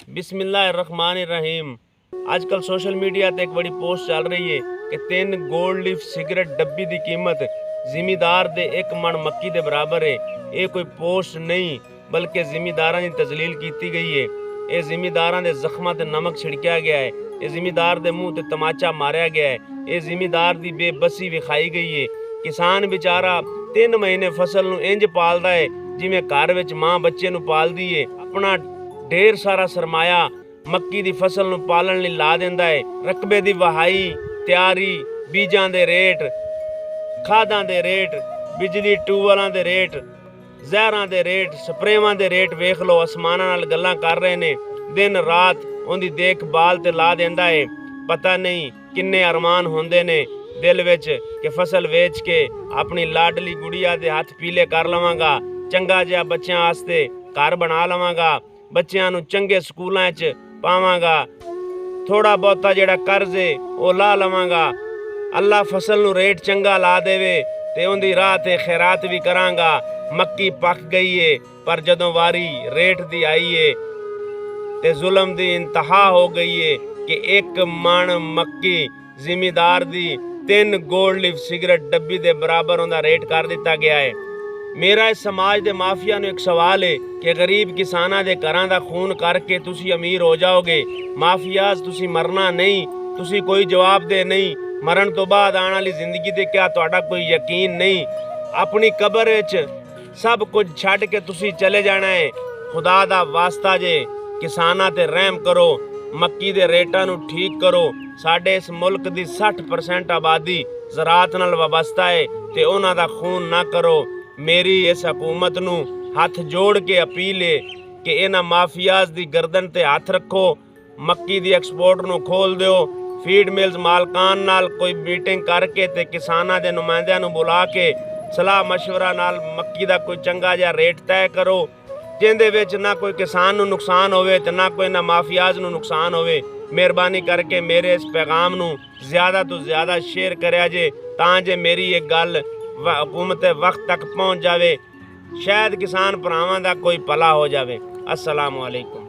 बिस्मिल्लाहिर्रहमानिर्रहीम। आजकल social media ते एक बड़ी पोस्ट चल रही है कि 3 गोल्ड लीफ सिगरेट डब्बी की कीमत जिमीदार दे 1 मण मक्की के बराबर है। ये कोई पोस्ट नहीं बल्कि जिमीदारां की तजलील की गई है। ये जिमीदारां दे जख्मां ते नमक छिड़किया गया है। ये जिमीदार दे मुँह ते तमाचा मारिया गया है। ये जिमीदार की बेबसी विखाई गई है। किसान बेचारा 3 महीने फसल नूं इंज पालदा है जिवें घर विच मां बच्चे नूं पालदी है। अपना ढेर सारा सरमाया मक्की की फसल नूं पालन लई ला दिंदा है। रकबे की वहाई, तैयारी, बीजां दे रेट, खादां दे रेट, बिजली ट्यूबवैलां दे रेट, जहरां दे रेट, स्प्रेवां दे रेट वेख लो। आसमानां नाल गल्लां कर रहे ने। दिन रात उनकी देखभाल ते ला दिंदा है। पता नहीं किन्ने अरमान होंदे ने दिल विच कि फसल वेच के अपनी लाडली गुड़िया दे हथ पीले कर लवांगा, चंगा जिहा बच्चों वास्ते घर बना लवांगा, बच्चों नूं चंगे स्कूलों च पावांगा, थोड़ा बहुता जिहड़ा कर्ज है वो ला लवांगा। अल्लाह फसल नूं रेट चंगा ला देवे ते उहदी राह ते खैरात भी करांगा। मक्की पक गई है पर जदों वारी रेट दी आई है ते जुल्म दी इंतहा हो गई है कि 1 मण मक्की जिमीदार दी 3 गोल्ड लीफ सिगरेट डब्बी दे बराबर उहदा रेट कर दिता गया है। मेरा इस समाज के माफिया नूं एक सवाल है कि गरीब किसानां दे घरां दा खून करके तुसी अमीर हो जाओगे। माफियाज तुसी मरना नहीं, तुसी कोई जवाब दे नहीं। मरण तो बाद आने वाली जिंदगी ते क्या तुहाडा कोई यकीन नहीं। अपनी कबर विच सब कुछ छड्ड के तुसी चले जाना है। खुदा दा वास्ता जे किसानां ते रहम करो, मक्की दे रेटां नूं ठीक करो। साडे इस मुल्क दी 60% आबादी ज़राअत नाल वाबस्ता है ते उन्हां दा खून ना करो। मेरी इस हुकूमत नूं हथ जोड़ के अपील है कि इन्हां माफियाज दी गर्दन ते हथ रखो। मक्की दी एक्सपोर्ट नूं खोल दिओ। फीड मिल्स मालकान नाल कोई मीटिंग करके ते किसानां दे नुमाइंदियां नूं बुला के सलाह मशवरा नाल मक्की दा कोई चंगा जिहा रेट तय करो जिंदे विच ना कोई किसान नूं नुकसान होवे ते ना कोई ना माफियाज नूं नुकसान होवे। मेहरबानी करके मेरे इस पैगाम नूं ज़्यादा तो ज़्यादा शेयर करिया जे तां जे मेरी एक गल हुकूमत वक्त तक पहुँच जावे। शायद किसान भरावां दा कोई भला हो जावे। अस्सलामु अलैकुम।